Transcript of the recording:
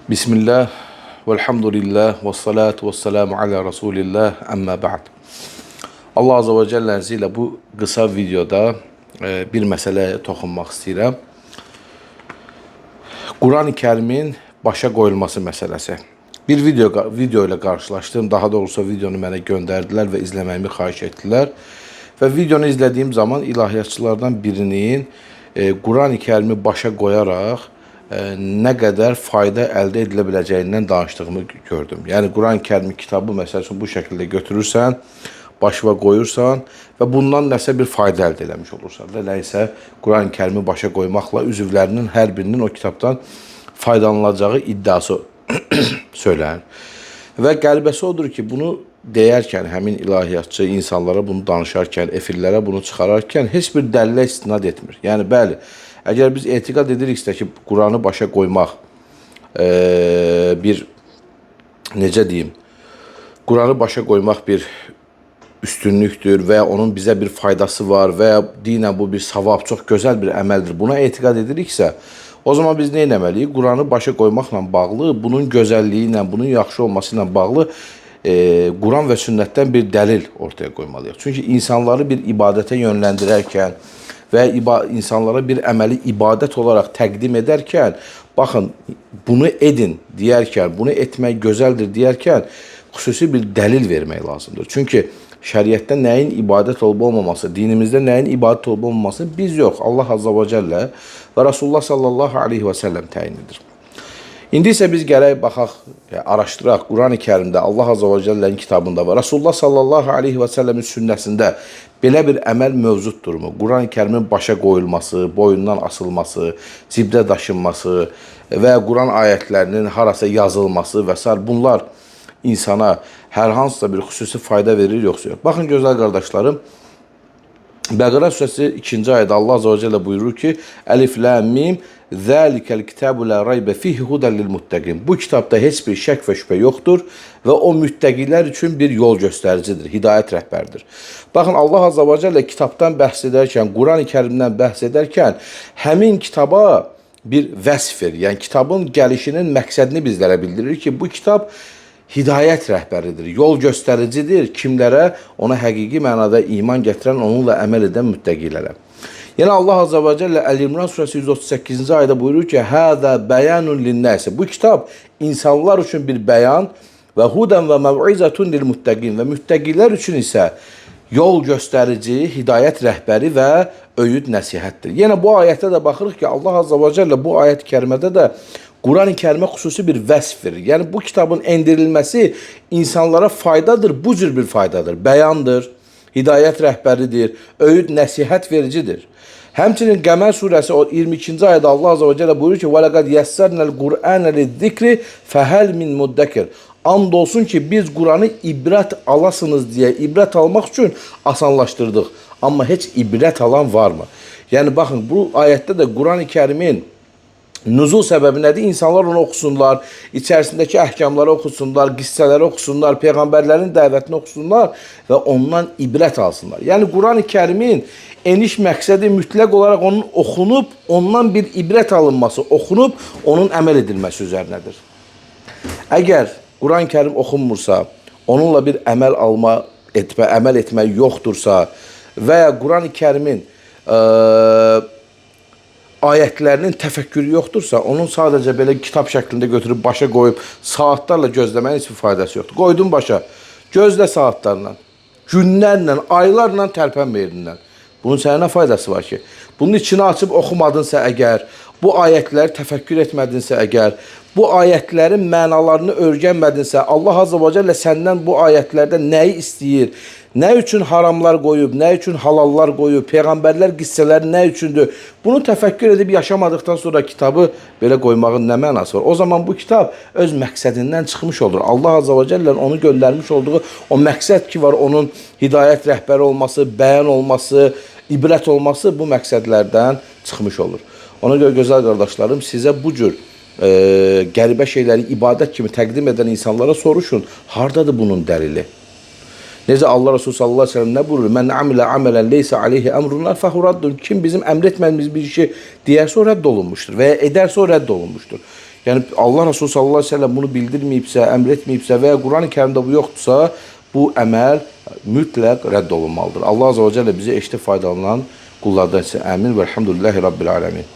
Bismillah, velhamdülillah, ve salatu ve selamu ala Resulillah, amma ba'd. Allah Azze ve Celle ilə bu qısa videoda bir məsələyə toxunmaq istəyirəm. Quran-ı Kərimin başa qoyulması məsələsi. Bir video ilə qarşılaşdım. Daha doğrusu videonu mənə göndərdilər və izləməyimi xahiş etdilər. Və videonu izlədiyim zaman ilahiyyatçılardan birinin Quran-ı Kərimi başa qoyaraq nə qədər fayda əldə edilə biləcəyindən danışdığımı gördüm. Yəni Quran-ı Kərim kitabı məsəl üçün bu şəkildə götürürsən, başına qoyursan və bundan nəsə bir fayda əldə eləmiş olursan. Elə isə Quran-ı Kərimi başa qoymaqla üzvlərinin hər birinin o kitabdan faydalanacağı iddiası söylənir. Və qəribəsi odur ki, bunu deyərkən həmin ilahiyyatçı insanlara bunu danışarkən, efirlərə bunu çıxararkən heç bir dəlilə istinad etmir. Yəni bəli, əgər biz etiqad ediriksə ki, Quranı başa qoymaq bir, necə deyim, Quranı başa qoymaq bir üstünlükdür və ya onun bizə bir faydası var və ya dinən bu bir savab, çox gözəl bir əməldir. Buna etiqad ediriksə, o zaman biz nə etməliyik? Quranı başa qoymaqla bağlı, bunun gözəlliyi ilə, bunun yaxşı olması ilə bağlı Quran və sünnətdən bir dəlil ortaya qoymalıyıq. Çünki insanları bir ibadətə yönləndirərkən və insanlara bir əməli ibadət olaraq təqdim edərkən, baxın, bunu edin deyərkən, bunu etmək gözəldir deyərkən, xüsusi bir dəlil vermək lazımdır. Çünki şəriətdə nəyin ibadət olub olmaması, dinimizdə nəyin ibadət olub olmaması biz yox, Allah Azza və Cəllə və Rasulullah sallallahu aleyhi və səlləm təyin edir. İndi isə biz gərək baxaq, araşdıraq, Quran-ı Kərimdə, Allah Azza və Cəllənin kitabında və Rasulullah sallallahu aleyhi və səlləmin sünnəsində belə bir əməl mövcuddurmu? Quran-ı Kərimin başa qoyulması, boyundan asılması, cibdə daşınması və Quran ayətlərinin harasa yazılması və s. bunlar insana hər hansısa bir xüsusi fayda verir, yoxsa yox. Baxın, gözəl qardaşlarım, Bəqərə surəsi 2-ci ayədə Allah Azza və Cəllə buyurur ki, Əlif, Ləm, Mim, Zəlikəl kitəbu lə raybə fihi hudən lil muttəqin. Bu kitabda heç bir şək və şübhə yoxdur və o müttəqilər üçün bir yol göstəricidir, hidayət rəhbərdir. Baxın, Allah Azza və Cəllə kitabdan bəhs edərkən, Quran-ı Kərimdən bəhs edərkən, həmin kitaba bir vəsf verir. Yəni, kitabın gəlişinin məqsədini bizlərə bildirir ki, bu kitab hidayət rəhbəridir, yol göstəricidir kimlərə? Ona həqiqi mənada iman gətirən, onunla əməl edən müttəqilərə. Yəni Allah Azza və Cəllə Əl-İmran surəsi 138-ci ayədə buyurur ki, Həzə bəyanun linnəsi. Bu kitab insanlar üçün bir bəyan və hudən və məv'izətun lil muttəqin və müttəqilər üçün isə yol göstərici, hidayət rəhbəri və öyüd nəsihətdir. Yəni bu ayətdə də baxırıq ki, Allah Azza və Cəllə bu ayət-i kərimədə də Quran-ı Kərimə xüsusi bir vəsf verir. Yəni bu kitabın endirilməsi insanlara faydadır, bu cür bir faydadır. Bəyandır, hidayət rəhbəridir, öyüd nəsihət vericidir. Həmçinin Qəmər surəsi 22-ci ayədə Allah Azza və Cəllə buyurur ki, وَلَقَدْ يَسَّرْنَا الْقُرْآنَ لِلذِّكْرِ فَهَلْ مِنْ مُدَّكِرِ. And olsun ki, biz Quranı ibrət alasınız deyə, ibrət almaq üçün asanlaşdırdıq. Amma heç ibrət alan varmı? Yəni baxın, bu ayətdə də Quran-ı Kərimin nüzul səbəbi nədir? İnsanlar onu oxusunlar, içərisindəki əhkamları oxusunlar, qissələri oxusunlar, peyğəmbərlərin dəvətini oxusunlar və ondan ibrət alsınlar. Yəni Quran-ı Kərimin eniş məqsədi mütləq olaraq onun oxunub, ondan bir ibrət alınması, oxunub, onun əməl edilməsi üzərinədir. Əgər Quran-ı Kərim oxunmursa, onunla bir əməl etmək yoxdursa və ya Quran-ı Kərimin ayətlərinin təfəkkürü yoxdursa, onun sadəcə belə kitab şəklində götürüb başa qoyub saatlarla gözləməyin heç bir faydası yoxdur. Qoydun başa, gözlə saatlarla, günlərlə, aylarla tərpənmə yerindən. Bunun sənə nə faydası var ki? Bunun içini açıb oxumadınsa əgər, bu ayətləri təfəkkür etmədinsə əgər, bu ayətlərin mənalarını öyrənmədinsə, Allah Azza və Cəllə səndən bu ayətlərdə nəyi istəyir? Nə üçün haramlar qoyub, nə üçün halallar qoyub, peyğəmbərlər qissələri nə üçündür? Bunu təfəkkür edib yaşamadıqdan sonra kitabı belə qoymağın nə mənası var? O zaman bu kitab öz məqsədindən çıxmış olur. Allah Azza və Cəllə onu göndərmiş olduğu o məqsəd ki var, onun hidayət rəhbəri olması, bəyan olması, ibrət olması bu məqsədlərdən çıxmış olur. Ona görə gözəl qardaşlarım, sizə bu cür qəribə şeyləri ibadət kimi təqdim edən insanlara soruşun, hardadır bunun dəlili? Necə Allah Resulü sallallahu aleyhi ve sellem nə buyurur? Mən amilə amələn leysə aleyhi əmrunlar fəhuraddun. Kim bizim əmr etmədiyimiz bir işi deyərsə o rədd olunmuşdur və ya edərsə o rədd olunmuşdur. Yəni Allah Resulü sallallahu əleyhi və səlləm bunu bildirməyibsə, əmr etməyibsə və ya Qurani-Kərimdə bu yoxdursa, bu əməl mütləq rədd olunmalıdır. Allah Azza və Cəllə bizi eşitib faydalanan qullardan etsin. Əmin və elhamdülillahi rabbil alamin.